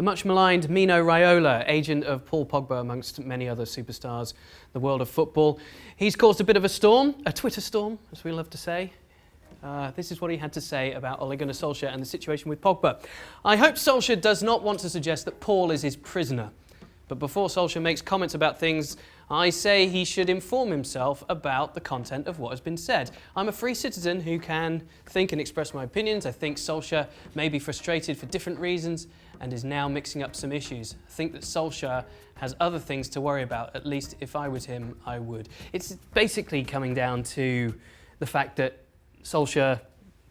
The much maligned Mino Raiola, agent of Paul Pogba amongst many other superstars in the world of football. He's caused a bit of a storm, a Twitter storm, as we love to say. This is what he had to say about Ole Gunnar Solskjaer and the situation with Pogba. I hope Solskjaer does not want to suggest that Paul is his prisoner. But before Solskjaer makes comments about things, I say he should inform himself about the content of what has been said. I'm a free citizen who can think and express my opinions. I think Solskjaer may be frustrated for different reasons and is now mixing up some issues. I think that Solskjaer has other things to worry about. At least if I was him, I would. It's basically coming down to the fact that Solskjaer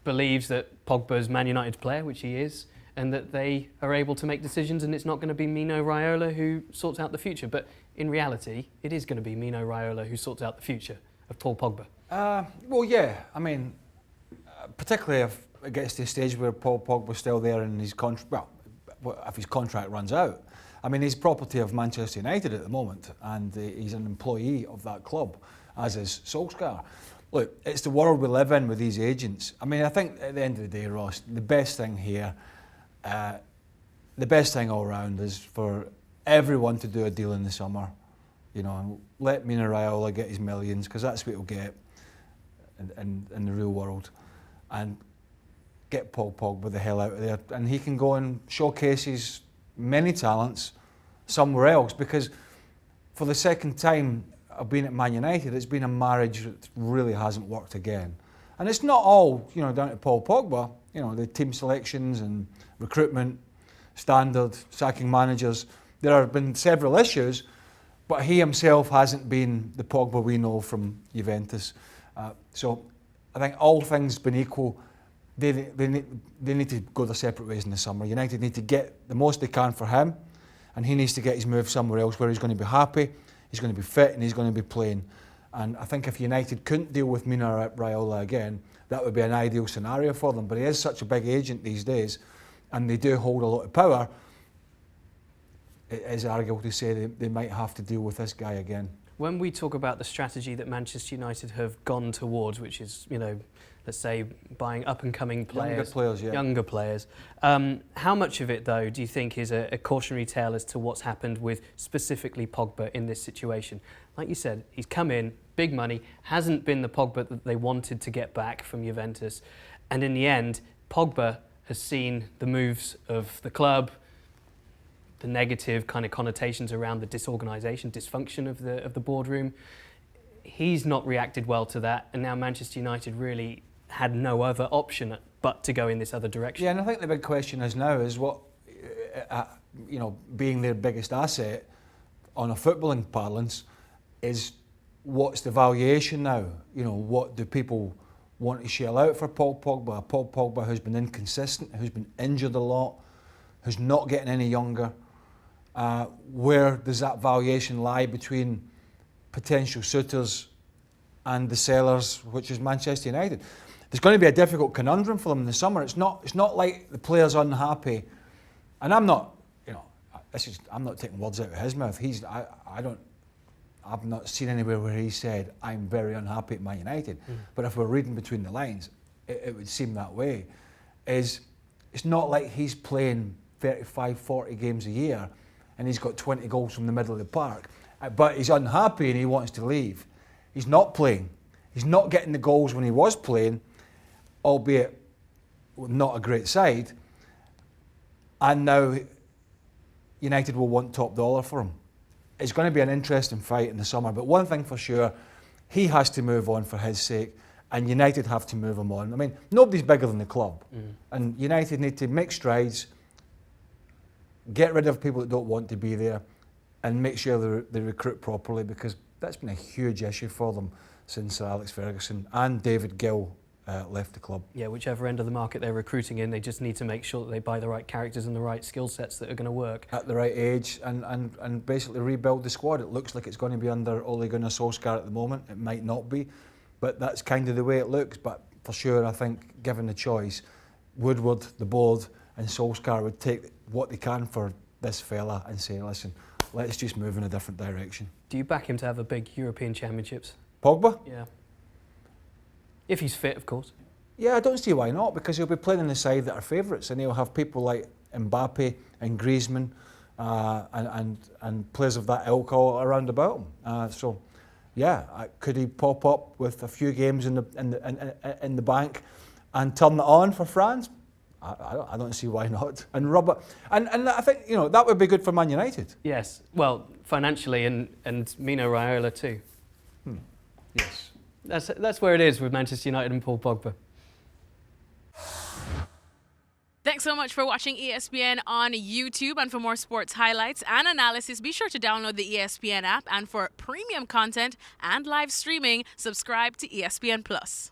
believes that Pogba's Man United's player, which he is, and that they are able to make decisions and it's not going to be Mino Raiola who sorts out the future. But in reality, it is going to be Mino Raiola who sorts out the future of Paul Pogba. Well, yeah. I mean, particularly if it gets to a stage where Paul Pogba's still there and his contract, well, if his contract runs out. I mean, he's property of Manchester United at the moment and he's an employee of that club, as is Solskjaer. Look, it's the world we live in with these agents. I mean, I think at the end of the day, Ross, the best thing here, the best thing all round is for everyone to do a deal in the summer. You know, and let Mino Raiola get his millions, because that's what he'll get in the real world. And get Paul Pogba the hell out of there. And he can go and showcase his many talents somewhere else, because for the second time of being at Man United, it's been a marriage that really hasn't worked again. And it's not all, you know, down to Paul Pogba. You know, the team selections and recruitment, standard, sacking managers. There have been several issues, but he himself hasn't been the Pogba we know from Juventus. So I think all things being equal, they need to go their separate ways in the summer. United need to get the most they can for him, and he needs to get his move somewhere else where he's going to be happy, he's going to be fit, and he's going to be playing. And I think if United couldn't deal with Mino Raiola again, that would be an ideal scenario for them. But he is such a big agent these days, and they do hold a lot of power. It is arguable to say they might have to deal with this guy again. When we talk about the strategy that Manchester United have gone towards, which is, you know, let's say buying up-and-coming players, younger players, how much of it, though, do you think is a cautionary tale as to what's happened with specifically Pogba in this situation? Like you said, he's come in, big money, hasn't been the Pogba that they wanted to get back from Juventus, and in the end, Pogba has seen the moves of the club, the negative kind of connotations around the disorganisation, dysfunction of the boardroom. He's not reacted well to that, and now Manchester United really had no other option but to go in this other direction. Yeah, and I think the big question is now is what, you know, being their biggest asset on a footballing parlance, is what's the valuation now? You know, what do people want to shell out for Paul Pogba? Paul Pogba who's been inconsistent, who's been injured a lot, who's not getting any younger. Where does that valuation lie between potential suitors and the sellers, which is Manchester United? There's going to be a difficult conundrum for them in the summer. It's not like the player's unhappy, and I'm not, you know, I'm not taking words out of his mouth. I've not seen anywhere where he said I'm very unhappy at Man United. But if we're reading between the lines, it would seem that way. It's not like he's playing 35, 40 games a year, and he's got 20 goals from the middle of the park. But he's unhappy and he wants to leave. He's not playing. He's not getting the goals when he was playing, albeit not a great side. And now United will want top dollar for him. It's going to be an interesting fight in the summer. But one thing for sure, he has to move on for his sake, and United have to move him on. I mean, nobody's bigger than the club. And United need to make strides, get rid of people that don't want to be there, and make sure they recruit properly, because that's been a huge issue for them since Alex Ferguson and David Gill left the club. Yeah, whichever end of the market they're recruiting in, they just need to make sure that they buy the right characters and the right skill sets that are going to work. At the right age, and basically rebuild the squad. It looks like it's going to be under Ole Gunnar Solskjaer at the moment. It might not be, but that's kind of the way it looks. But for sure, I think, given the choice, Woodward, the board, and Solskjaer would take what they can for this fella and say, listen, let's just move in a different direction. Do you back him to have a big European Championships? Pogba? Yeah. If he's fit, of course. Yeah, I don't see why not, because he'll be playing in the side that are favourites, and he'll have people like Mbappe and Griezmann and players of that ilk all around about him. So, yeah, could he pop up with a few games in the bank and turn it on for France? I don't see why not. And rub it, and I think that would be good for Man United. Yes, well, financially and Mino Raiola too. Yes, that's where it is with Manchester United and Paul Pogba. Thanks so much for watching ESPN on YouTube. And for more sports highlights and analysis, be sure to download the ESPN app. And for premium content and live streaming, subscribe to ESPN Plus.